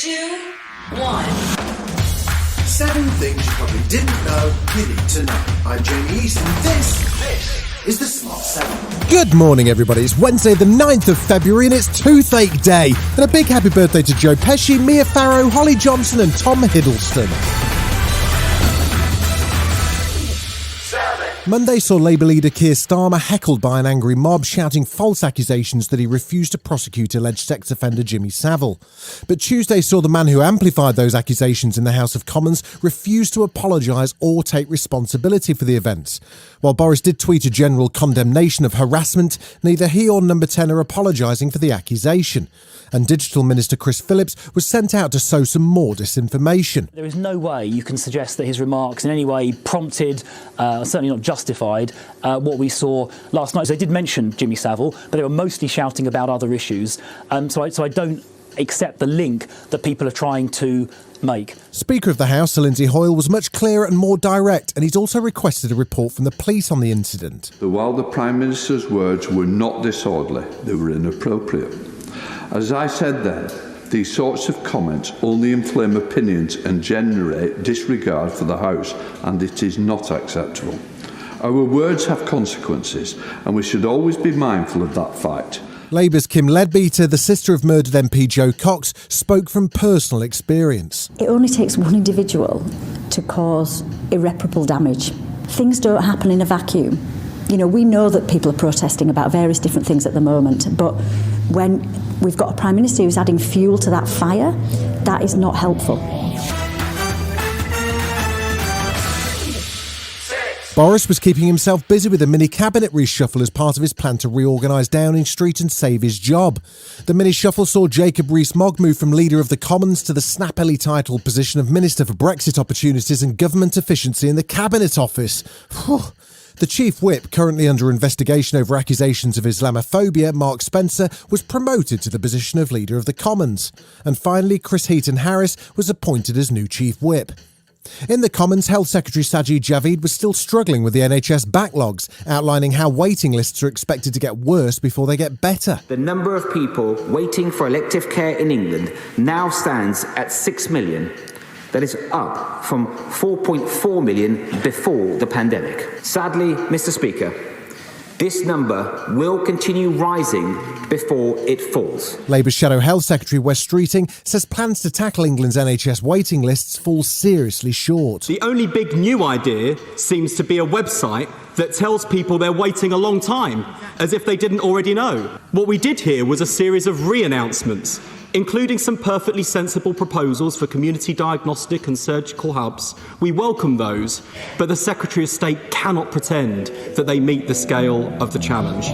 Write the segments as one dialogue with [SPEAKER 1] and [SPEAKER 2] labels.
[SPEAKER 1] 2, 1.
[SPEAKER 2] 7 things you probably didn't know you need to know. I'm Jamie East and this is the Smart 7.
[SPEAKER 3] Good morning, everybody. It's Wednesday the 9th of February and it's Toothache Day. And a big happy birthday to Joe Pesci, Mia Farrow, Holly Johnson and Tom Hiddleston. Monday saw Labour leader Keir Starmer heckled by an angry mob shouting false accusations that he refused to prosecute alleged sex offender Jimmy Savile. But Tuesday saw the man who amplified those accusations in the House of Commons refuse to apologise or take responsibility for the events. While Boris did tweet a general condemnation of harassment, neither he or Number 10 are apologising for the accusation. And Digital Minister Chris Phillips was sent out to sow some more disinformation.
[SPEAKER 4] There is no way you can suggest that his remarks in any way prompted, certainly not justified, what we saw last night. So they did mention Jimmy Savile, but they were mostly shouting about other issues. So I don't accept the link that people are trying to make.
[SPEAKER 3] Speaker of the House, Sir Lindsay Hoyle, was much clearer and more direct, and he's also requested a report from the police on the incident.
[SPEAKER 5] While the Prime Minister's words were not disorderly, they were inappropriate. As I said then, these sorts of comments only inflame opinions and generate disregard for the House, and it is not acceptable. Our words have consequences, and we should always be mindful of that fact.
[SPEAKER 3] Labour's Kim Leadbeater, the sister of murdered MP Joe Cox, spoke from personal experience.
[SPEAKER 6] It only takes one individual to cause irreparable damage. Things don't happen in a vacuum. You know, we know that people are protesting about various different things at the moment, but when we've got a Prime Minister who's adding fuel to that fire, that is not helpful.
[SPEAKER 3] Boris was keeping himself busy with a mini-cabinet reshuffle as part of his plan to reorganise Downing Street and save his job. The mini-shuffle saw Jacob Rees-Mogg move from Leader of the Commons to the snappily titled position of Minister for Brexit Opportunities and Government Efficiency in the Cabinet Office. The Chief Whip, currently under investigation over accusations of Islamophobia, Mark Spencer, was promoted to the position of Leader of the Commons. And finally, Chris Heaton-Harris was appointed as new Chief Whip. In the Commons, Health Secretary Sajid Javid was still struggling with the NHS backlogs, outlining how waiting lists are expected to get worse before they get better.
[SPEAKER 7] The number of people waiting for elective care in England now stands at 6 million. That is up from 4.4 million before the pandemic. Sadly, Mr. Speaker, this number will continue rising before it falls.
[SPEAKER 3] Labour's Shadow Health Secretary Wes Streeting says plans to tackle England's NHS waiting lists fall seriously short.
[SPEAKER 8] The only big new idea seems to be a website that tells people they're waiting a long time, as if they didn't already know. What we did here was a series of re-announcements, including some perfectly sensible proposals for community diagnostic and surgical hubs. We welcome those, but the Secretary of State cannot pretend that they meet the scale of the challenge.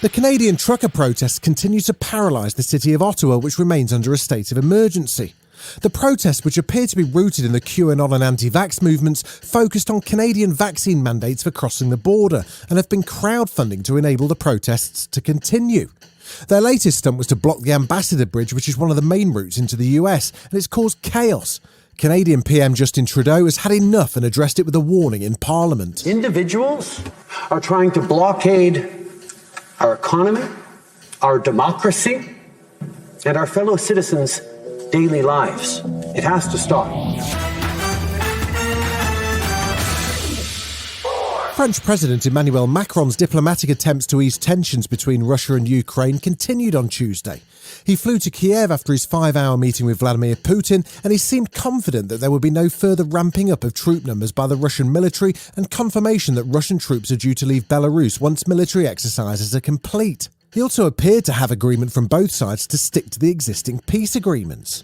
[SPEAKER 3] The Canadian trucker protests continue to paralyse the city of Ottawa, which remains under a state of emergency. The protests, which appear to be rooted in the QAnon and anti-vax movements, focused on Canadian vaccine mandates for crossing the border and have been crowdfunding to enable the protests to continue. Their latest stunt was to block the Ambassador Bridge, which is one of the main routes into the US, and it's caused chaos. Canadian PM Justin Trudeau has had enough and addressed it with a warning in Parliament.
[SPEAKER 9] Individuals are trying to blockade our economy, our democracy, and our fellow citizens' daily lives. It has to stop.
[SPEAKER 3] French President Emmanuel Macron's diplomatic attempts to ease tensions between Russia and Ukraine continued on Tuesday. He flew to Kiev after his 5-hour meeting with Vladimir Putin, and he seemed confident that there would be no further ramping up of troop numbers by the Russian military and confirmation that Russian troops are due to leave Belarus once military exercises are complete. He also appeared to have agreement from both sides to stick to the existing peace agreements.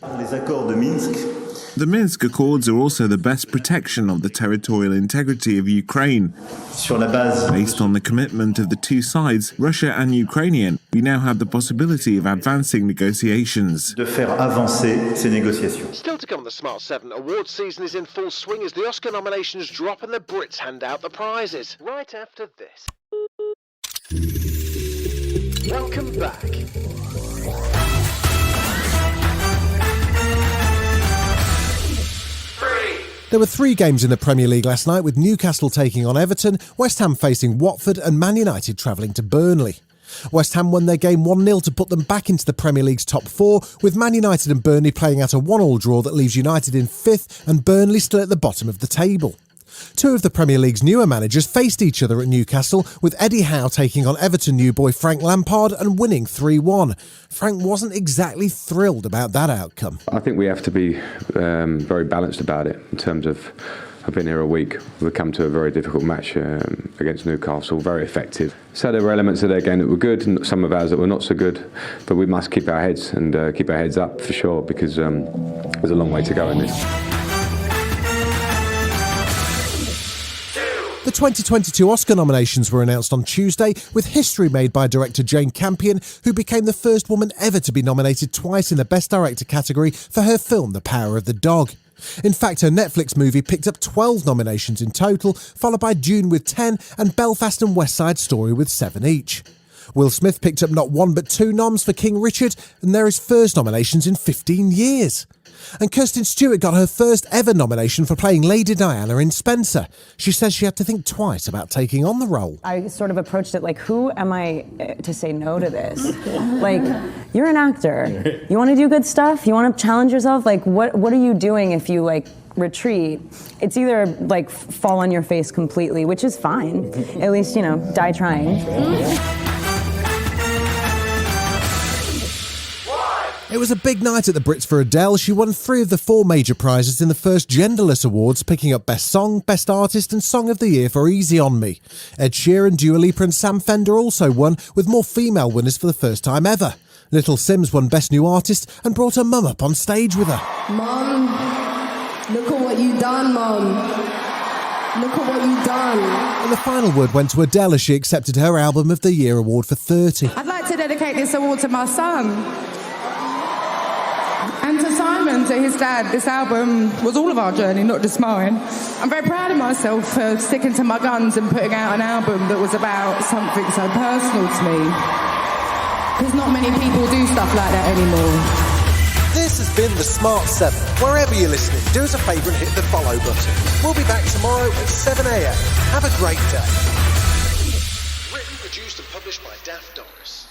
[SPEAKER 10] The Minsk Accords are also the best protection of the territorial integrity of Ukraine. Based on the commitment of the two sides, Russia and Ukrainian, we now have the possibility of advancing negotiations.
[SPEAKER 11] Still to come, the Smart 7 awards season is in full swing as the Oscar nominations drop and the Brits hand out the prizes. Right after this. Welcome back.
[SPEAKER 3] There were 3 games in the Premier League last night, with Newcastle taking on Everton, West Ham facing Watford and Man United travelling to Burnley. West Ham won their game 1-0 to put them back into the Premier League's top 4, with Man United and Burnley playing out a 1-1 draw that leaves United in 5th and Burnley still at the bottom of the table. Two of the Premier League's newer managers faced each other at Newcastle, with Eddie Howe taking on Everton new boy Frank Lampard and winning 3-1. Frank wasn't exactly thrilled about that outcome.
[SPEAKER 1] I think we have to be very balanced about it in terms of, I've been here a week. We've come to a very difficult match against Newcastle, very effective. So there were elements of their game that were good and some of ours that were not so good, but we must keep our heads and keep our heads up for sure, because there's a long way to go in this.
[SPEAKER 3] The 2022 Oscar nominations were announced on Tuesday, with history made by director Jane Campion, who became the first woman ever to be nominated twice in the Best Director category for her film The Power of the Dog. In fact, her Netflix movie picked up 12 nominations in total, followed by Dune with 10 and Belfast and West Side Story with 7 each. Will Smith picked up not 1 but 2 noms for King Richard, and they're his first nominations in 15 years. And Kirsten Stewart got her first ever nomination for playing Lady Diana in Spencer. She says she had to think twice about taking on the role.
[SPEAKER 12] I sort of approached it like, who am I to say no to this? Like, you're an actor. You want to do good stuff? You want to challenge yourself? Like, what are you doing if you, like, retreat? It's either, like, fall on your face completely, which is fine. At least, you know, die trying.
[SPEAKER 3] It was a big night at the Brits for Adele. She won 3 of the 4 major prizes in the first Genderless Awards, picking up Best Song, Best Artist and Song of the Year for Easy On Me. Ed Sheeran, Dua Lipa and Sam Fender also won, with more female winners for the first time ever. Little Sims won Best New Artist and brought her mum up on stage with her.
[SPEAKER 13] Mum, look at what you done, Mum. Look at what you done.
[SPEAKER 3] And the final word went to Adele as she accepted her Album of the Year award for 30.
[SPEAKER 13] I'd like to dedicate this award to my son. And to Simon, to his dad. This album was all of our journey, not just mine. I'm very proud of myself for sticking to my guns and putting out an album that was about something so personal to me. Because not many people do stuff like that anymore.
[SPEAKER 2] This has been The Smart 7. Wherever you're listening, do us a favour and hit the follow button. We'll be back tomorrow at 7 a.m. Have a great day. Written, produced and published by Daft Doris.